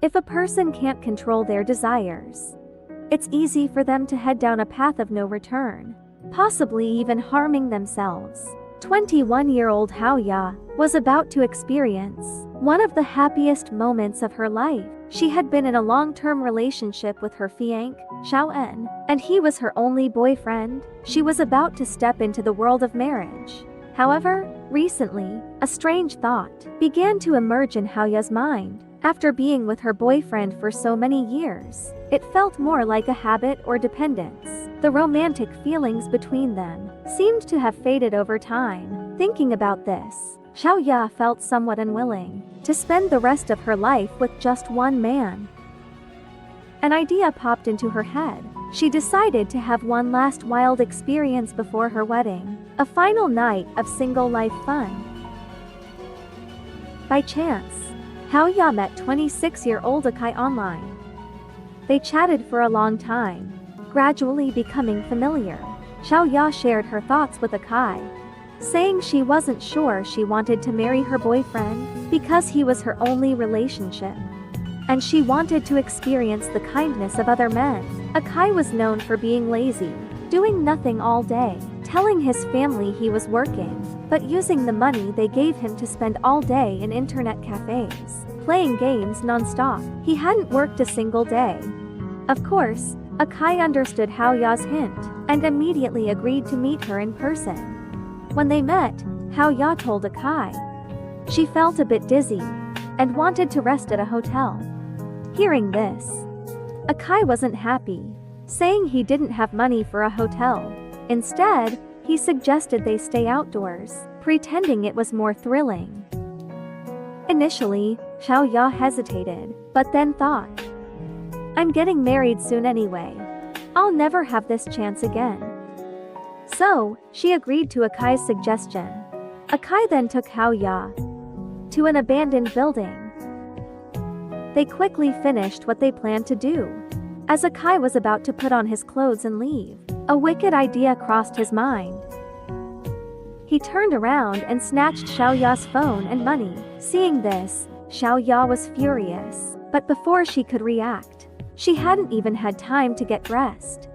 If a person can't control their desires, it's easy for them to head down a path of no return, possibly even harming themselves. 21-year-old Hao Ya was about to experience one of the happiest moments of her life. She had been in a long-term relationship with her fiancé, Xiao En, and he was her only boyfriend. She was about to step into the world of marriage. However, recently, a strange thought began to emerge in Hao Ya's mind. After being with her boyfriend for so many years, it felt more like a habit or dependence. The romantic feelings between them seemed to have faded over time. Thinking about this, Xiao Ya felt somewhat unwilling to spend the rest of her life with just one man. An idea popped into her head. She decided to have one last wild experience before her wedding, a final night of single-life fun. By chance, Hao Ya met 26-year-old Akai online. They chatted for a long time, gradually becoming familiar. Xiao Ya shared her thoughts with Akai, saying she wasn't sure she wanted to marry her boyfriend because he was her only relationship, and she wanted to experience the kindness of other men. Akai was known for being lazy, doing nothing all day, telling his family he was working, but using the money they gave him to spend all day in internet cafes, playing games non-stop. He hadn't worked a single day. Of course, Akai understood Hao Ya's hint, and immediately agreed to meet her in person. When they met, Hao Ya told Akai she felt a bit dizzy, and wanted to rest at a hotel. Hearing this, Akai wasn't happy, saying he didn't have money for a hotel. Instead, he suggested they stay outdoors, pretending it was more thrilling. Initially, Xiao Ya hesitated, but then thought, "I'm getting married soon anyway. I'll never have this chance again." So, she agreed to Akai's suggestion. Akai then took Hao Ya to an abandoned building. They quickly finished what they planned to do. As Akai was about to put on his clothes and leave, a wicked idea crossed his mind. He turned around and snatched Xiao Ya's phone and money. Seeing this, Xiao Ya was furious, but before she could react, she hadn't even had time to get dressed.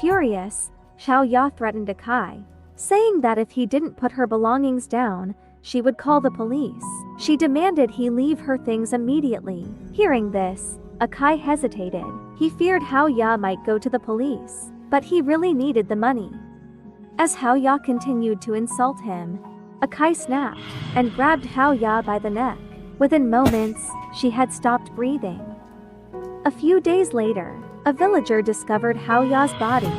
Furious, Xiao Ya threatened Akai, saying that if he didn't put her belongings down, she would call the police. She demanded he leave her things immediately. Hearing this, Akai hesitated. He feared Hao Ya might go to the police, but he really needed the money. As Hao Ya continued to insult him, Akai snapped and grabbed Hao Ya by the neck. Within moments, she had stopped breathing. A few days later, a villager discovered Hao Ya's body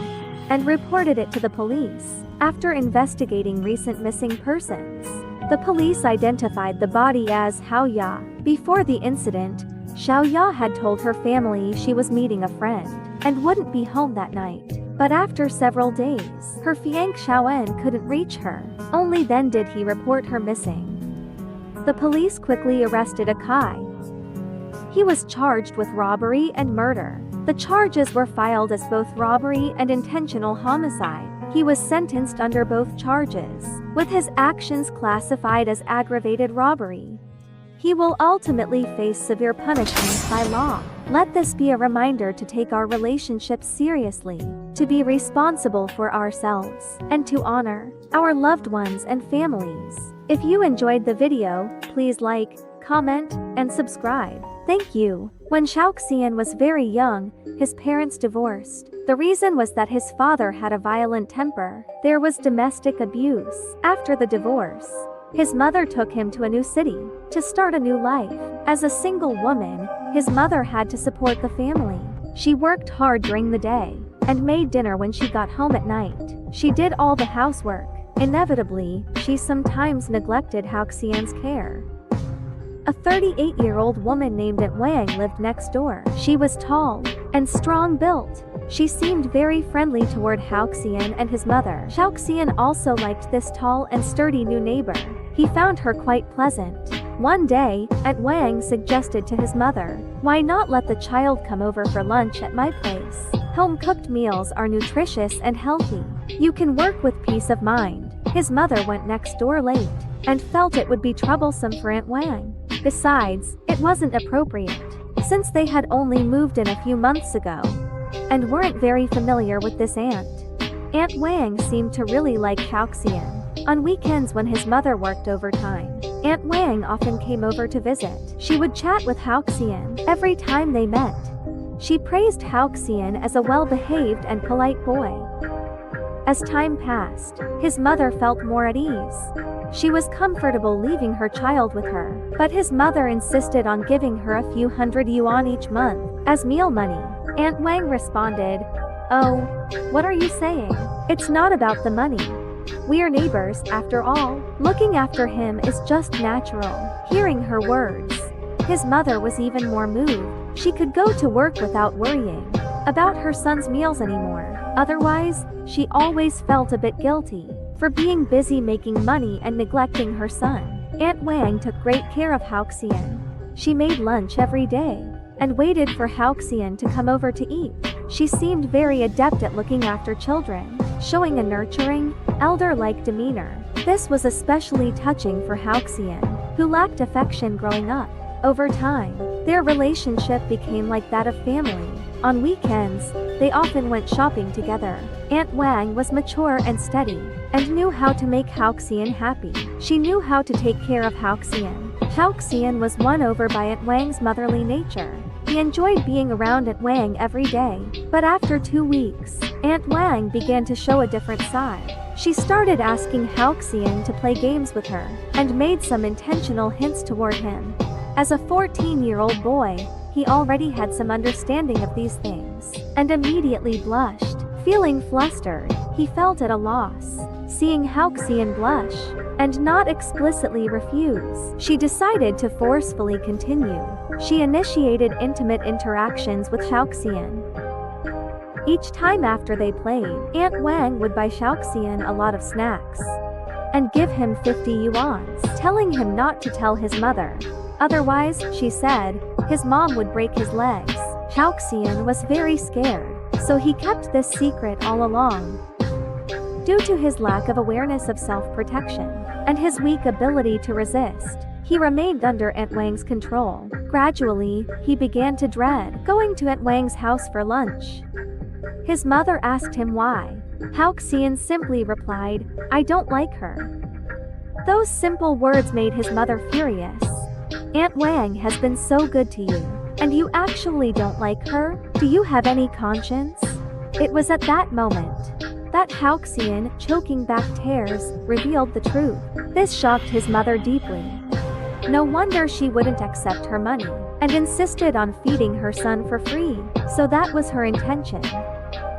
and reported it to the police. After investigating recent missing persons, the police identified the body as Hao Ya. Before the incident, Xiao Ya had told her family she was meeting a friend and wouldn't be home that night. But after several days, her fiancé Xiao En couldn't reach her. Only then did he report her missing. The police quickly arrested Akai. He was charged with robbery and murder. The charges were filed as both robbery and intentional homicide. He was sentenced under both charges, with his actions classified as aggravated robbery. He will ultimately face severe punishment by law. Let this be a reminder to take our relationships seriously, to be responsible for ourselves, and to honor our loved ones and families. If you enjoyed the video, please like, comment, and subscribe. Thank you. When Xiaoxian was very young, his parents divorced. The reason was that his father had a violent temper. There was domestic abuse. After the divorce, his mother took him to a new city to start a new life. As a single woman, his mother had to support the family. She worked hard during the day and made dinner when she got home at night. She did all the housework. Inevitably, she sometimes neglected Haoxian's care. A 38-year-old woman named Aunt Wang lived next door. She was tall and strong-built. She seemed very friendly toward Haoxian and his mother. Haoxian also liked this tall and sturdy new neighbor. He found her quite pleasant. One day, Aunt Wang suggested to his mother, "Why not let the child come over for lunch at my place? Home-cooked meals are nutritious and healthy. You can work with peace of mind." His mother went next door late and felt it would be troublesome for Aunt Wang. Besides, it wasn't appropriate since they had only moved in a few months ago and weren't very familiar with this aunt. Aunt Wang seemed to really like Halcyon. On weekends when his mother worked overtime, Aunt Wang often came over to visit. She would chat with Halcyon every time they met. She praised Halcyon as a well-behaved and polite boy. As time passed, his mother felt more at ease. She was comfortable leaving her child with her, but his mother insisted on giving her a few hundred yuan each month as meal money. Aunt Wang responded, "Oh, what are you saying? It's not about the money. We're neighbors, after all. Looking after him is just natural." Hearing her words, his mother was even more moved. She could go to work without worrying about her son's meals anymore. Otherwise, she always felt a bit guilty for being busy making money and neglecting her son. Aunt Wang took great care of Halcyon. She made lunch every day and waited for Halcyon to come over to eat. She seemed very adept at looking after children, showing a nurturing, elder-like demeanor. This was especially touching for Halcyon, who lacked affection growing up. Over time, their relationship became like that of family. On weekends, they often went shopping together. Aunt Wang was mature and steady, and knew how to make Halcyon happy. She knew how to take care of Halcyon. Halcyon was won over by Aunt Wang's motherly nature. He enjoyed being around Aunt Wang every day. But after 2 weeks, Aunt Wang began to show a different side. She started asking Halcyon to play games with her, and made some intentional hints toward him. As a 14-year-old boy, he already had some understanding of these things, and immediately blushed. Feeling flustered, he felt at a loss. Seeing Halcyon blush, and not explicitly refuse, she decided to forcefully continue. She initiated intimate interactions with Halcyon. Each time after they played, Aunt Wang would buy Halcyon a lot of snacks and give him 50 yuans, telling him not to tell his mother. Otherwise, she said, his mom would break his legs. Halcyon was very scared, so he kept this secret all along. Due to his lack of awareness of self-protection and his weak ability to resist, he remained under Aunt Wang's control. Gradually, he began to dread going to Aunt Wang's house for lunch. His mother asked him why. Halcyon simply replied, "I don't like her." Those simple words made his mother furious. "Aunt Wang has been so good to you, and you actually don't like her? Do you have any conscience?" It was at that moment that Halcyon, choking back tears, revealed the truth. This shocked his mother deeply. No wonder she wouldn't accept her money, and insisted on feeding her son for free. So that was her intention.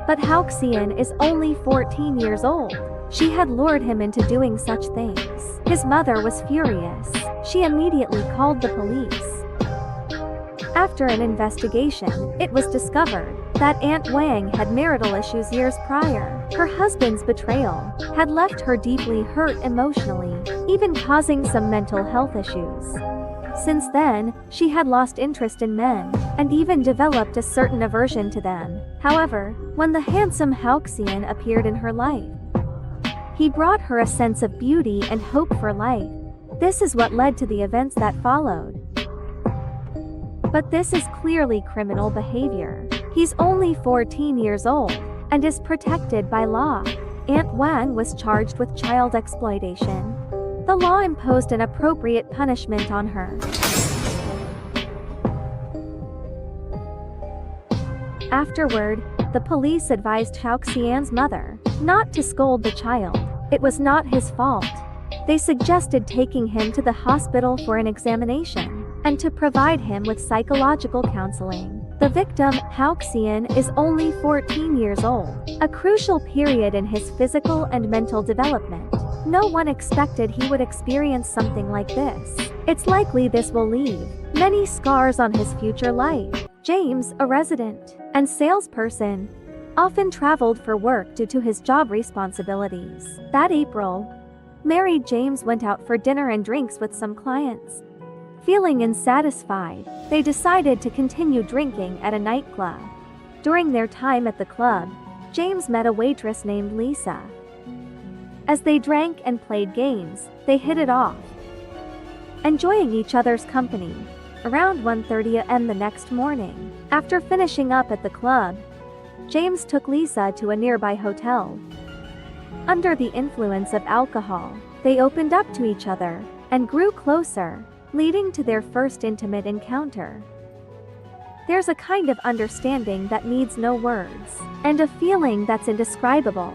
But Halcyon is only 14 years old. She had lured him into doing such things. His mother was furious. She immediately called the police. After an investigation, it was discovered that Aunt Wang had marital issues years prior. Her husband's betrayal had left her deeply hurt emotionally, even causing some mental health issues. Since then, she had lost interest in men, and even developed a certain aversion to them. However, when the handsome Halcyon appeared in her life, he brought her a sense of beauty and hope for life. This is what led to the events that followed. But this is clearly criminal behavior. He's only 14 years old, and is protected by law. Aunt Wang was charged with child exploitation. The law imposed an appropriate punishment on her. Afterward, the police advised Halcyon's mother not to scold the child. It was not his fault. They suggested taking him to the hospital for an examination, and to provide him with psychological counseling. The victim, Halcyon, is only 14 years old, a crucial period in his physical and mental development. No one expected he would experience something like this. It's likely this will leave many scars on his future life. James, a resident and salesperson, often traveled for work due to his job responsibilities. That April, Mary James went out for dinner and drinks with some clients. Feeling unsatisfied, they decided to continue drinking at a nightclub. During their time at the club, James met a waitress named Lisa. As they drank and played games, they hit it off, enjoying each other's company. Around 1:30 a.m. the next morning, after finishing up at the club, James took Lisa to a nearby hotel. Under the influence of alcohol, they opened up to each other and grew closer, leading to their first intimate encounter. There's a kind of understanding that needs no words, and a feeling that's indescribable.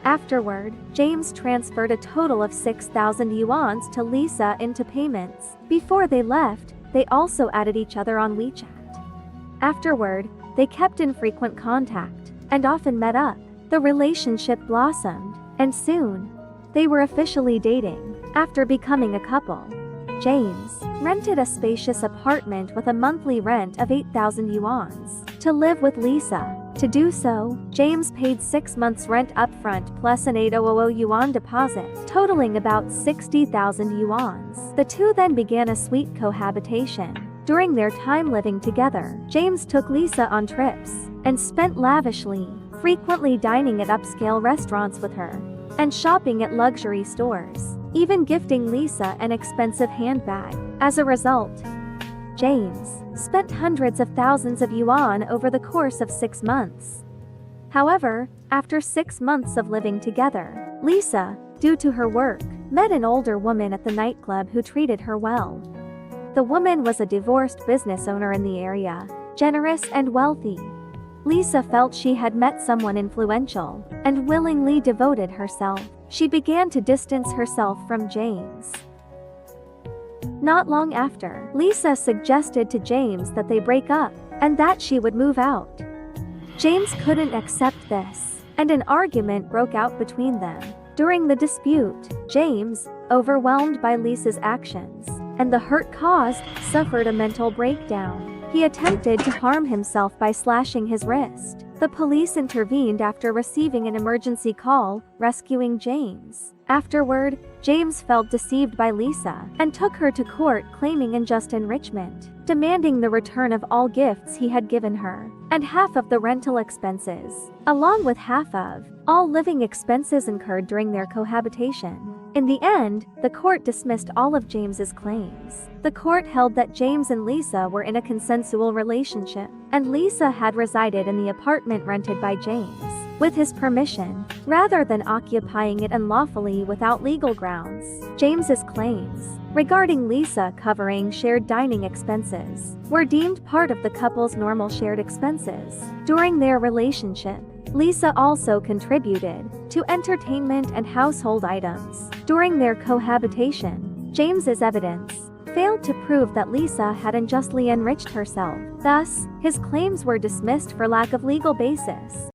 Afterward, James transferred a total of 6,000 yuan to Lisa into payments. Before they left, they also added each other on WeChat. Afterward, they kept in frequent contact and often met up. The relationship blossomed, and soon, they were officially dating. After becoming a couple, James rented a spacious apartment with a monthly rent of 8,000 yuan to live with Lisa. To do so, James paid 6 months' rent upfront plus an 8,000 yuan deposit, totaling about 60,000 yuan. The two then began a sweet cohabitation. During their time living together, James took Lisa on trips and spent lavishly, frequently dining at upscale restaurants with her and shopping at luxury stores, even gifting Lisa an expensive handbag. As a result, James spent hundreds of thousands of yuan over the course of 6 months. However, after 6 months of living together, Lisa, due to her work, met an older woman at the nightclub who treated her well. The woman was a divorced business owner in the area, generous and wealthy. Lisa felt she had met someone influential and willingly devoted herself. She began to distance herself from James. Not long after, Lisa suggested to James that they break up and that she would move out. James couldn't accept this, and an argument broke out between them. During the dispute, James, overwhelmed by Lisa's actions and the hurt caused, suffered a mental breakdown. He attempted to harm himself by slashing his wrist. The police intervened after receiving an emergency call, rescuing James. Afterward, James felt deceived by Lisa and took her to court claiming unjust enrichment, demanding the return of all gifts he had given her, and half of the rental expenses, along with half of all living expenses incurred during their cohabitation. In the end, the court dismissed all of James's claims. The court held that James and Lisa were in a consensual relationship, and Lisa had resided in the apartment rented by James with his permission, rather than occupying it unlawfully without legal grounds. James's claims regarding Lisa covering shared dining expenses were deemed part of the couple's normal shared expenses. During their relationship, Lisa also contributed to entertainment and household items. During their cohabitation, James's evidence failed to prove that Lisa had unjustly enriched herself. Thus, his claims were dismissed for lack of legal basis.